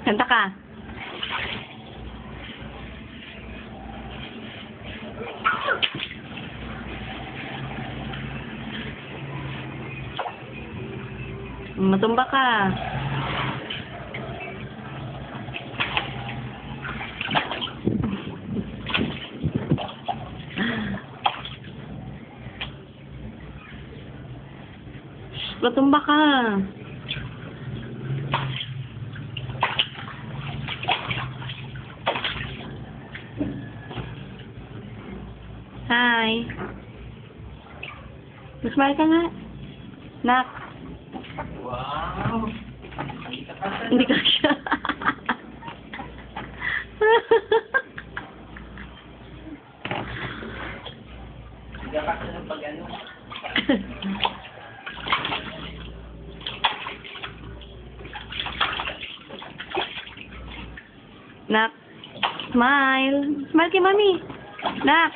Kanta ka. Matumba ka. Matumba ka. Hi. Smile ka nga. Nak. Wow. Hindi ka siya. Hindi ka kasi ng pag-ano. Nak. Smile. Smile kay mami. Nak.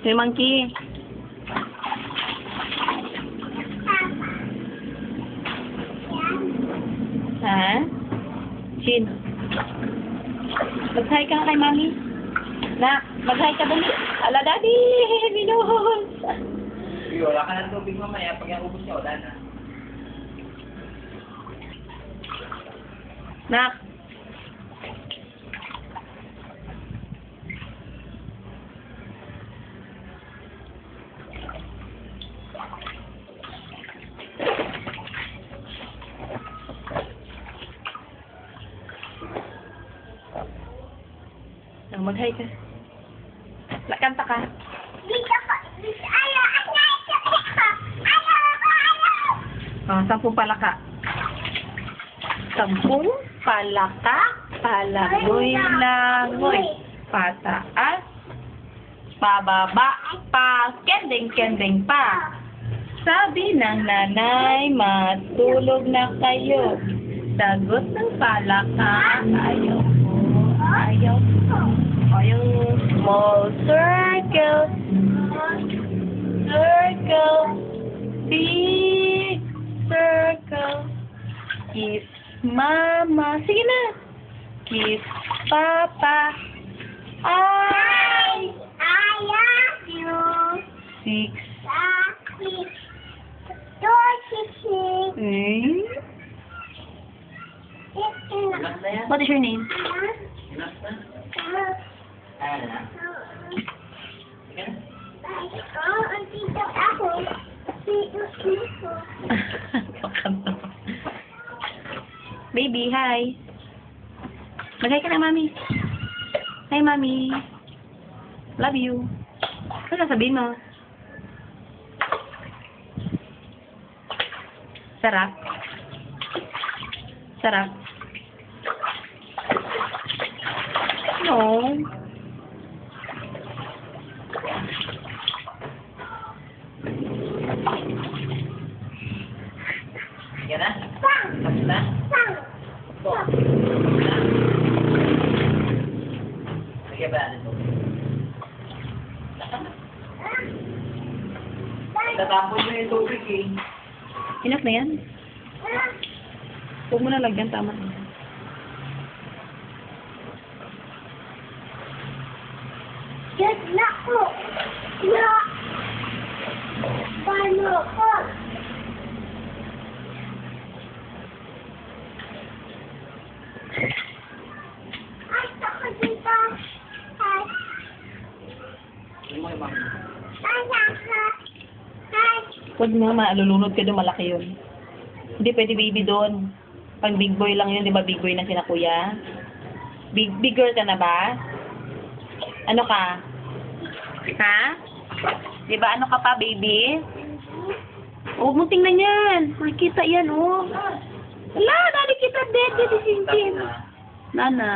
Hey, monkey. Ha? Chin. Mag-hi ka kay mami. Nak, mag-hi ka dali. Ala, daddy. Minus. Sige, wala ka ng tubig mamaya. Pag yung ubos niya, wala na. Nak. Mag-hi ka. Kanta ka. Sampung palaka. Sampung palaka, palagoy-langoy. Pataas, pababa, pa, kending-kending pa. Sabi ng nanay, matulog na kayo. Sagot ng palaka, ayaw po, ayaw po. Ayaw, small circle, circle, big circle. Kiss mama. Sige na. Kiss papa. I love you. 6. Inas na yan. What is your name? Inas na. Ayan na. Sige na. Baby, hi. Mag-hi ka na, mami. Hi, mami. Love you. Ano sabihin mo? Sarap. Sarap. No. Sige na. Tapos na. Po. Sige ba? Tatapon mo yung tubig eh. Enough na yan. Huwag mo na lagyan, tama. Good luck po. No. Paano po? Ay, ako dito. Ay, Hindi mo yung mami. ay, naka. Ay, Huwag mo, malulunod ka doon, malaki yun. Hindi pwede baby doon. Pag big boy lang yun, di ba big boy na sina kuya? Big girl ka na ba? Ano ka? Ha? Di ba ano ka pa, baby? Huwag mo tingnan yan. Makikita yan, oh. Wala, nakikita din. Hindi, Tapos na. Nana.